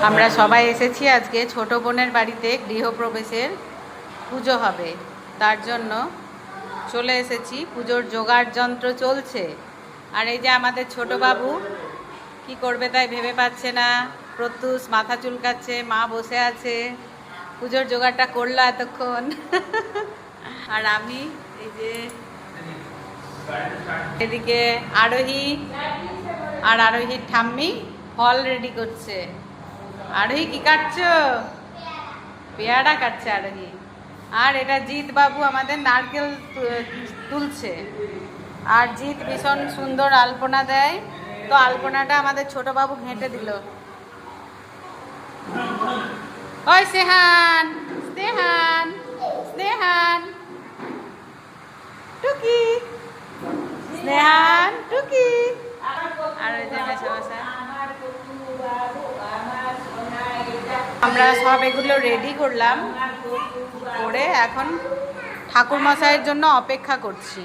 আমরা সবাই এসেছি আজকে ছোট বোনের বাড়িতে গৃহপ্রবেশের পুজো হবে, তার জন্য চলে এসেছি। পুজোর জোগাড় যন্ত্র চলছে। আর এই যে আমাদের ছোট বাবু কি করবে তাই ভেবে পাচ্ছে না, প্রত্যুষ মাথা চুলকাচ্ছে, মা বসে আছে, পুজোর জোগাড়টা করলো এতক্ষণ। আর আমি এই যে এদিকে আরোহী আর আরোহীর ঠাম্মি ফল রেডি করছে। আরোহী কি কাটছো? পেয়ারা কাটছে আরোহী। আর এটা জিৎ বাবু আমাদের নারকেল তুলছে। আর জিৎ ভীষণ সুন্দর আলপনা দেয়, তো আলপনাটা আমাদের ছোট বাবু ঘেঁটে দিল। ওই স্নেহান, স্নেহান, স্নেহান, টুকি, স্নেহান, টুকি। আর ওই যে মেশামশাই, আমরা সব এগুলো রেডি করলাম, করে এখন ঠাকুর মশাইয়ের জন্য অপেক্ষা করছি।